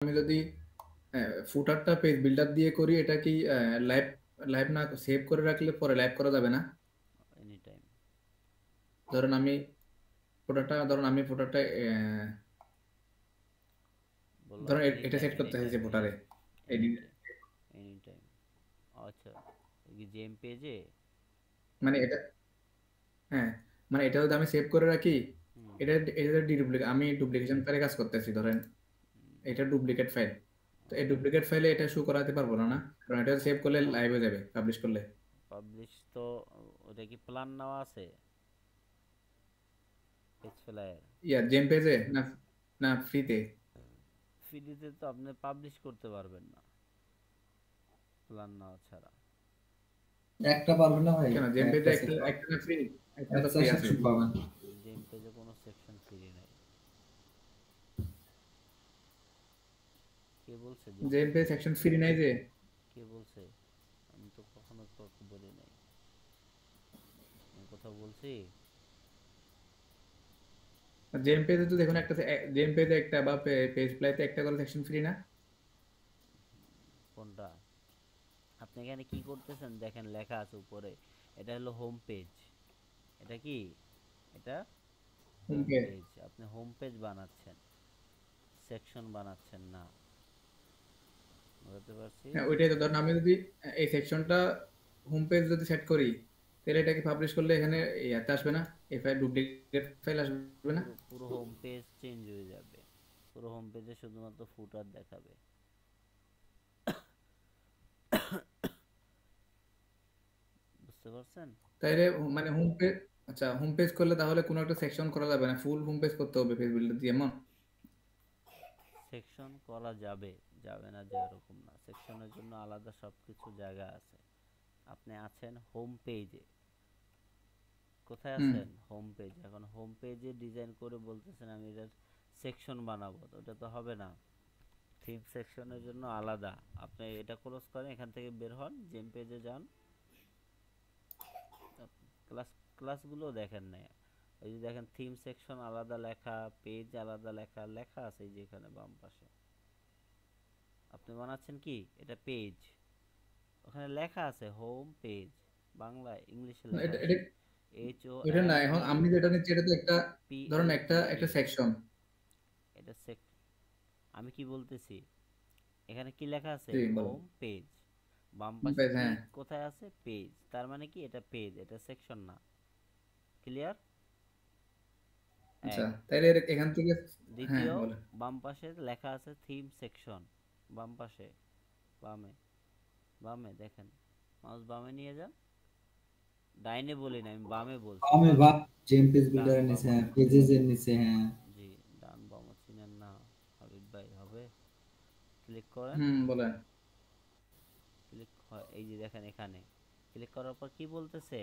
আমি যদি ফুটারটা page builder দিয়ে করি, এটা কি লাইভ লাইভ না সেভ করে রাখলে পরে লাইভ করা যাবে না? Any time. ধরেন আমি ফুটারটা বললাম ধরেন এনি এটা টাইম, সেট এনি করতে টাইম, চাইছি ফুটারে। Any time, any time. আচ্ছা, জেম পেজে। মানে এটা, হ্যাঁ, মানে এটা যদি আমি সেভ করে রাখি, হুম। এটা ডিডুপ্লিকেট, আমি ডুপ্লিকেশন ফাইলে কাজ করতেছি ধরেন, এটা ডুপ্লিকেট ফাইল। তো এই ডুপ্লিকেট ফাইলে এটা শো করাতে পারবো না, না? কারণ এটা সেভ করলে লাইভ হয়ে যাবে পাবলিশ করলে। পাবলিশ তো, ওটা কি প্ল্যান নেওয়া আছে পেজ ফ্লায়ার? জেম পেজে না, না ফ্রিতে? ফ্রিতে তো আপনি পাবলিশ করতে পারবেন না প্ল্যান নেওয়া ছাড়া। একটা পারবেন না ভাই, কেন জেম পেজে একটা একটা সেকশন, একটা না ফ্রি, একটা তো একটা ফ্রি আছে। সেকশন পাবেন। জেম পেজে কোনো সেকশন ফ্রি নাই। কে বলছে জেম জেম পেজে? পেজ সেকশন ফ্রি নাই যে? কে বলছে? আমি তো কখনো কাউকে বলি নাই। আমি কোথাও বলছি? জেম পেজে তো দেখুন একটা, জেম পেজে একটা বা পেজ প্লাইতে একটা করে সেকশন ফ্রি না? কোনটা? আপনি এখানে কি করতেছেন দেখেন, লেখা আছে উপরে, এটা হলো হোম পেজ। এটা কি? এটা হোম ওকে। পেজ। আপনি হোম পেজ বানাচ্ছেন, সেকশন বানাচ্ছেন না। বুঝতে পারছি। হ্যাঁ, ওইটাই তো। ধরুন আমি যদি এই সেকশনটা হোম পেজ যদি সেট করি, তাহলে এটাকে পাবলিশ করলে এখানে ইয়াতে আসবে না, এই ফাইল ডুপ্লিকেট ফাইল আসবে না? পুরো পুরো হোম পেজ চেঞ্জ হয়ে যাবে। পুরো হোম পেজে শুধুমাত্র ফুটার দেখাবে। বুঝতে পারছেন? তাইলে মানে হোম পেজ, আচ্ছা হোম পেজ করলে তাহলে কোনো একটা সেকশন করা যাবে না, ফুল হোম পেজ করতে হবে পেজ বিল্ডার দিয়ে এমন? সেকশন করা যাবে, যাবে না যে এরকম না। সেকশনের জন্য আলাদা সব কিছু জায়গা আছে। আপনি আছেন হোম পেজে। কোথায় হুম। আছেন? Home page. এখন হোম পেজে ডিজাইন করে বলতেছেন আমি এটা সেকশন বানাবো, তো ওটা তো হবে না। থিম সেকশনের জন্য আলাদা। আপনি এটা ক্লোজ করেন, এখান থেকে বের হন, জেম পেজে যান। ক্লাস ক্লাসগুলো দেখেন না। এই যে দেখেন থিম সেকশন আলাদা লেখা, পেজ আলাদা লেখা, লেখা আছে এই যে এখানে বাম পাশে। আপনি বানাচ্ছেন কি এটা পেজ, ওখানে লেখা আছে হোম পেজ। বাংলায় ইংলিশে না, লেখা এটা আছে এটা এইচ ও ওইটা না, এম এখন পি আমি যেটা নিচ্ছি এটা তো একটা, পি ধরুন এল একটা ই একটা ই সেকশন। এটা সেক আমি কি বলতেছি, এখানে কি লেখা আছে? জি বলো। Home page. বাম হোম পাশে পেজ, কি হ্যাঁ। কোথায় আছে? পেজ। তার মানে কি এটা পেজ, এটা সেকশন না। ক্লিয়ার? আচ্ছা এক। তাইলে এখান থেকে, হ্যাঁ দ্বিতীয়, বলো। বাম পাশে লেখা আছে থিম সেকশন। বাম পাশে, বামে, বামে দেখেন, মাউস বামে নিয়ে যান। ডাইনে বলি না, আমি বামে বলছি। আমি বা জেম পেজ ডান বিল্ডারের বাম নিচে, হ্যাঁ, আছে। পেজেস এর নিচে, হ্যাঁ। জি, ডান বাম চিনেন না হাবিব ভাই? হবে, ক্লিক করেন। হুম, বলেন। ক্লিক, এই যে দেখেন এখানে ক্লিক করার পর কি বলতেছে?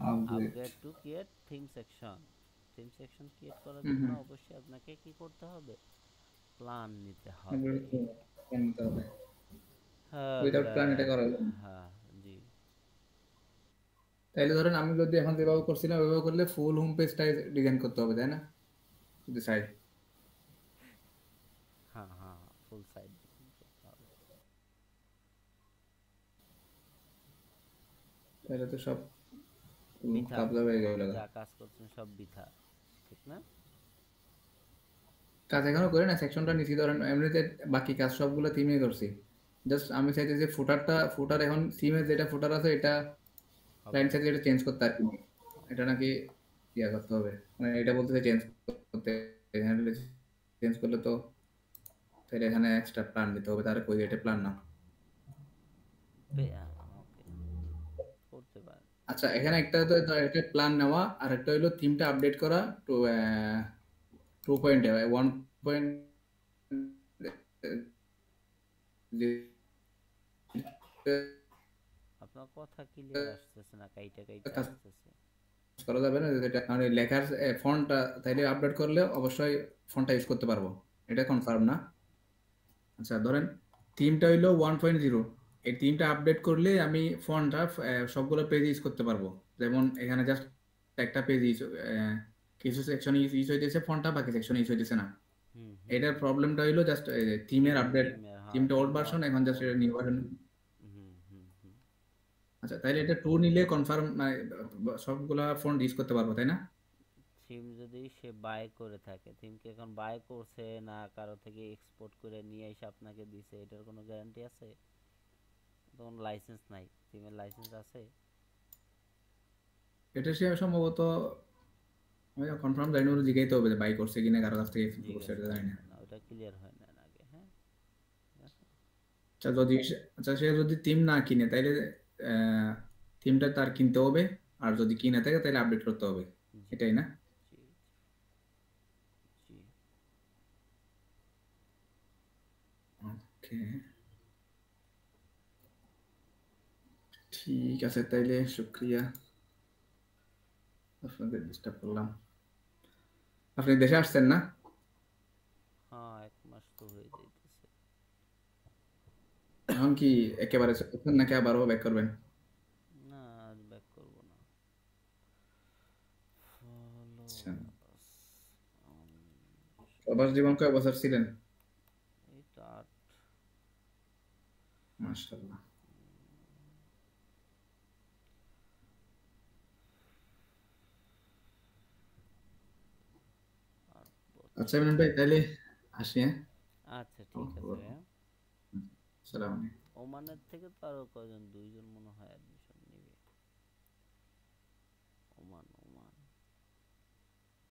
Upgrade. Upgrade to create theme section. Theme section create করার হুম জন্য হুম। অবশ্যই আপনাকে কি করতে হবে? প্ল্যান নিতে আপগ্রেড হবে। নিতে হবে। হ্যাঁ উইদাউট প্ল্যান এটা ব্রান। করা যাবে না। হ্যাঁ। জি। তাইলে ধরেন আমি যদি এখন যেভাবে করছিলাম ওইভাবে করলে ফুল হোম পেজটাই ডিজাইন করতে হবে, তাই না? যদি চাই, হ্যাঁ হ্যাঁ, ফুল সাইড করতে হবে। তাহলে তো সব বৃথা, কাবজা হয়ে গেল। যা কাজ করছেন সব বৃথা, ঠিক না? কাজ এখনো করি না, সেকশনটা নিছি ধরেন, এমনিতে বাকি কাজ সবগুলো থিমে করছি। জাস্ট আমি চাইছি যে ফুটার এখন থিমে যেটা ফুটার আছে এটা হবে ক্লায়েন্ট না। সাইডে এটা চেঞ্জ করতে আর কি। এটা নাকি ইয়া করতে হবে, মানে এটা বলতেছে চেঞ্জ করতে, চেঞ্জ করলে তো তাহলে এখানে এক্সট্রা প্ল্যান দিতে হবে, তার কই এটা প্ল্যান না। ওকে, করতে পারেন। আচ্ছা এখানে একটা তো একটা প্ল্যান নেওয়া, আর একটা হলো থিমটা আপডেট করা টু 2.1 পয়েন্ট আপনার কথা ক্লিয়ার আসতেছে না, কাইটা কাইটা কাজ আসতেছে। করা যাবে না, যেটা মানে লেখার ফন্টটা তাইলে আপডেট করলে অবশ্যই ফন্টটা ইউজ করতে পারবো, এটা কনফার্ম না? আচ্ছা ধরেন থিমটা হইলো 1.0, এই থিমটা আপডেট করলে আমি ফন্টটা সবগুলো পেজ ইউজ করতে পারবো। যেমন এখানে জাস্ট একটা পেজ ইউজ, কিছু সেকশন ইউজ হইতেছে ফন্টটা, বাকি সেকশন ইউজ হইতেছে না। এটার প্রবলেমটা হইলো জাস্ট থিমের আপডেট, থিমের, হ্যাঁ থিমটা ওল্ড থিমটা ভার্সন, এখন জাস্ট এটা ওল্ড নিউ ভার্সন। ভার্সন। হুম হুম হুম। আচ্ছা, তাইলে এটা 2 নিলে কনফার্ম মানে সবগুলা ফোন ইউজ করতে পারবো, তাই না? থিম যদি সে বাই করে থাকে, থিমকে এখন বাই করছে না কারো থেকে এক্সপোর্ট করে নিয়ে এসে আপনাকে দিছে, এটার কোনো গ্যারান্টি আছে? তখন লাইসেন্স নাই, থিমের লাইসেন্স আছে? এটা সে সম্ভবত কনফার্ম জানি না, ওরা জিজ্ঞাইতে হবে যে বাই করছে কিনা, কারো কাছ থেকে এক্সপোর্ট করছে, জিজ্ঞেস এটা জানি করেন না। না, ওটা ক্লিয়ার হয় না আগে, হ্যাঁ ঠিক আছে। আচ্ছা যদি আচ্ছা সে যদি থিম না কিনে তাইলে থিমটা তার কিনতে হবে, আর যদি কিনে থাকে তাহলে আপডেট করতে হবে, জি এটাই না? জি জি। ওকে, ঠিক আছে, তাইলে শুক্রিয়া, আপনাদের ডিস্টার্ব করলাম। আপনি দেশে আসছেন না? হ্যাঁ 1 মাস তো হয়ে যাইতেছে। এখন কি একেবারে চলছেন নাকি আবারও ব্যাক করবেন? না আর ব্যাক করব না। আচ্ছা, ফলোয়ার্স, প্রবাস জীবন কয় বছর ছিলেন? এই তো 8। মাশাআল্লাহ। আচ্ছা বছর। ইমরান ভাই, তাইলে আসি, হ্যাঁ? আচ্ছা ঠিক আছে ভাইয়া। সালাম আলাইকুম। ওমানের থেকে তো আরো কয়জন, 2 জন মনে হয় admit